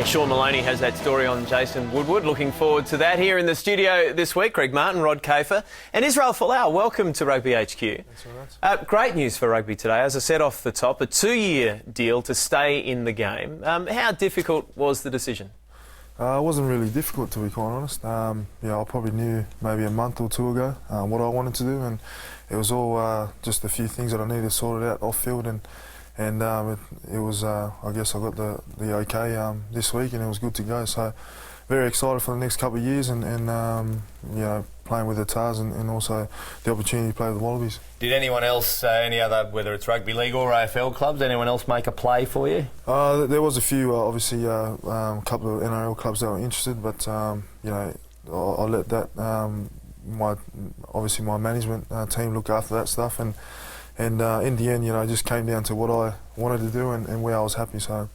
Sean Maloney has that story on Jason Woodward. Looking forward to that. Here in the studio this week, Greg Martin, Rod Kafer and Israel Folau. Welcome to Rugby HQ. Thanks very much. Great news for rugby today. As I said off the top, a 2-year deal to stay in the game. How difficult was the decision? It wasn't really difficult, to be quite honest. I probably knew maybe a month or two ago what I wanted to do, and it was all just a few things that I needed sorted out off field, and it was, I guess I got the okay this week, and it was good to go. So very excited for the next couple of years, and playing with the Tars, and also the opportunity to play with the Wallabies. Did anyone else, any other, whether it's rugby league or AFL clubs, anyone else make a play for you? There was a few, obviously, a couple of NRL clubs that were interested, but I let that my management team look after that stuff, and in the end, it just came down to what I wanted to do and where I was happy. So,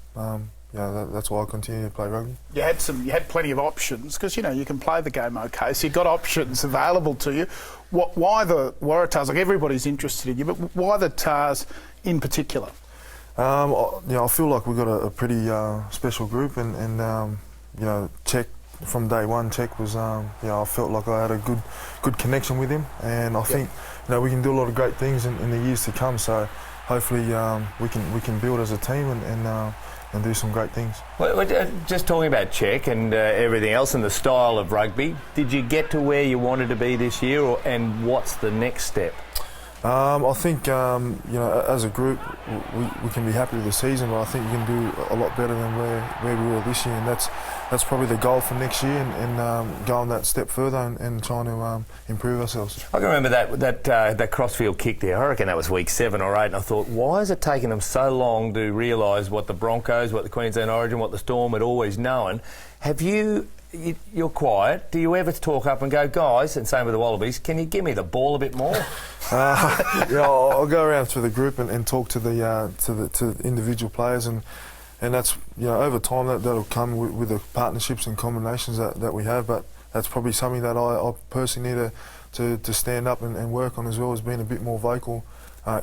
that's why I continue to play rugby. You had plenty of options because you can play the game okay. So you've got options available to you. Why the Waratahs? Like, everybody's interested in you, but why the Tars in particular? I feel like we've got a pretty special group, and Czech from day one. Czech was, I felt like I had a good connection with him, and I think we can do a lot of great things in the years to come. So hopefully we can build as a team and do some great things. Well, just talking about Czech and everything else and the style of rugby, did you get to where you wanted to be this year, and what's the next step? I think as a group we can be happy with the season, but I think we can do a lot better than where we were this year, and that's probably the goal for next year, and going that step further and trying to improve ourselves. I can remember that crossfield kick there. I reckon that was week 7 or 8, and I thought, why has it taken them so long to realise what the Broncos, what the Queensland Origin, what the Storm had always known? You're quiet. Do you ever talk up and go, guys, and same with the Wallabies, can you give me the ball a bit more? I'll go around through the group and talk to the individual players, and that's over time that'll come with the partnerships and combinations that we have. But that's probably something that I personally need to stand up and work on, as well as being a bit more vocal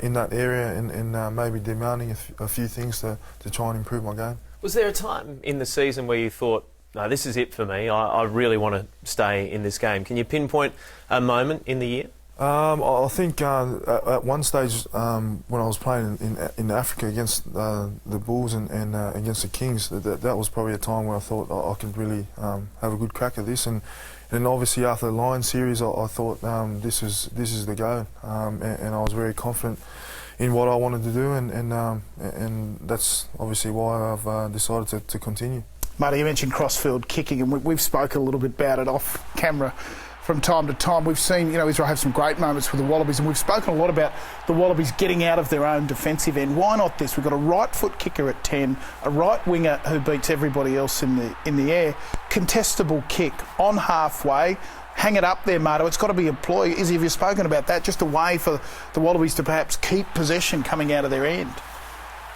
in that area, and maybe demanding a few things to try and improve my game. Was there a time in the season where you thought, no, this is it for me, I really want to stay in this game? Can you pinpoint a moment in the year? I think at one stage when I was playing in Africa against the Bulls and against the Kings, that was probably a time where I thought I could really have a good crack at this, and obviously after the Lions series I thought this is the go, and I was very confident in what I wanted to do, and that's obviously why I've decided to continue. Marty, you mentioned crossfield kicking, and we've spoken a little bit about it off camera from time to time. We've seen, Israel have some great moments with the Wallabies, and we've spoken a lot about the Wallabies getting out of their own defensive end. Why not this? We've got a right foot kicker at 10, a right winger who beats everybody else in the air, contestable kick on halfway. Hang it up there, Marto. It's got to be a ploy. Izzy, have you spoken about that? Just a way for the Wallabies to perhaps keep possession coming out of their end.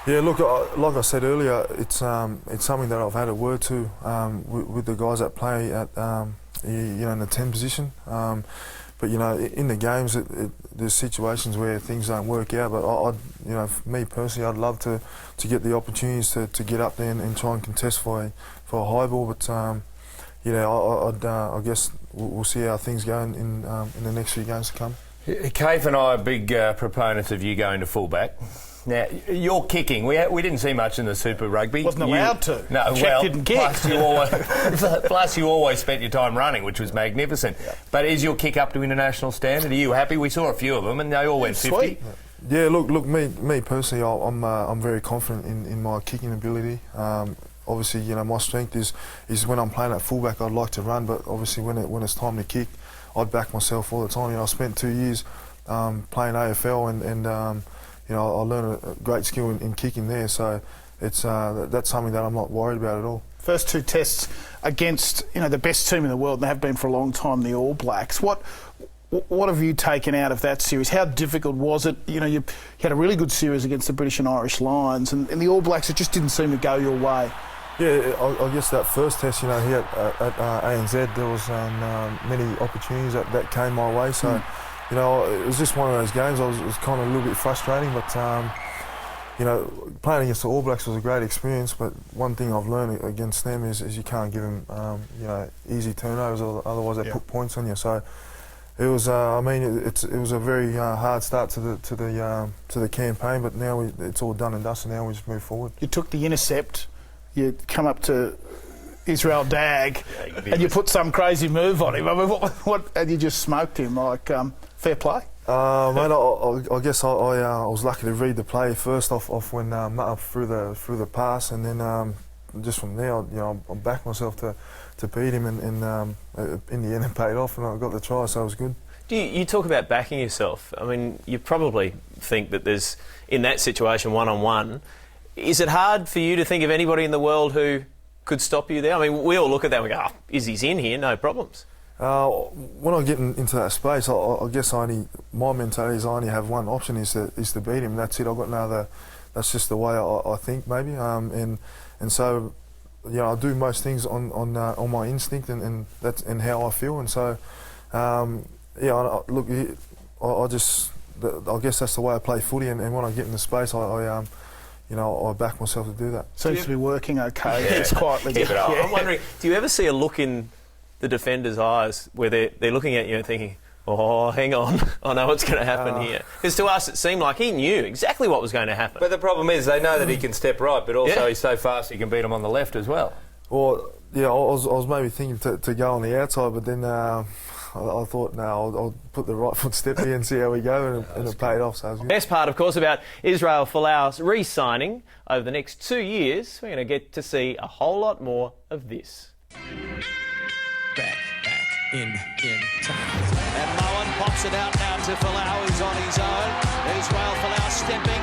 Yeah, look, like I said earlier, it's something that I've had a word to with the guys that play at in the 10 position. But in the games, there's situations where things don't work out. But for me personally, I'd love to get the opportunities to get up there and try and contest for a high ball. But I guess we'll see how things go in the next few games to come. Kafe and I are big proponents of you going to fullback. Now, you're kicking. We didn't see much in the Super Rugby. Wasn't allowed to. No, Czech didn't kick. Plus you always spent your time running, which was magnificent. Yep. But is your kick up to international standard? Are you happy? We saw a few of them, and they all went 50. Sweet. Yeah, look, me personally, I'm very confident in my kicking ability. Obviously, my strength is when I'm playing at fullback, I'd like to run, but obviously when it's time to kick, I'd back myself all the time. I spent 2 years playing AFL, and I learned a great skill in kicking there, so it's that's something that I'm not worried about at all. First 2 tests against the best team in the world, and they have been for a long time, the All Blacks. What have you taken out of that series? How difficult was it? You had a really good series against the British and Irish Lions, and the All Blacks, it just didn't seem to go your way. Yeah, I guess that first test, here at ANZ, there was many opportunities that came my way, so. It was just one of those games. It was kind of a little bit frustrating, but you know, playing against the All Blacks was a great experience, but one thing I've learned against them is you can't give them, you know, easy turnovers, otherwise they put points on you. So it was, I mean, it was a very hard start to the campaign, but now it's all done and dusted. Now we just move forward. You took the intercept, you come up to Israel Dag, and you put some crazy move on him. I mean, what and you just smoked him. Like, fair play. Mate, I guess I was lucky to read the play first off when up through the pass, and then just from there, you know, I backed myself to beat him, and in the end it paid off, and I got the try, so it was good. You talk about backing yourself. I mean, you probably think that there's, in that situation, one-on-one, is it hard for you to think of anybody in the world who could stop you there? I mean, we all look at that and we go, oh, Izzy's in here, no problems. When I get into that space, I guess my mentality is I only have one option, is to beat him. That's it. I've got no other. That's just the way I think, maybe. And so, you know, I do most things on my instinct and that's and how I feel. And so, yeah. Look, I guess that's the way I play footy. And when I get in the space, you know, I back myself to do that. Seems to be working okay. It's quietly. Keep it up. I'm wondering, do you ever see a look in the defender's eyes where they're looking at you and thinking, oh, hang on, I know what's going to happen here? Because to us it seemed like he knew exactly what was going to happen. But the problem is they know that he can step right, but also he's so fast he can beat them on the left as well. Well, yeah, I was maybe thinking to go on the outside, but then I thought, no, I'll put the right foot step here and see how we go, and it paid off, so it was good. Best part, of course, about Israel Folau's re-signing over the next 2 years, we're going to get to see a whole lot more of this. Back, in. And Moen pops it out now to Folau, who's on his own. Israel Folau stepping,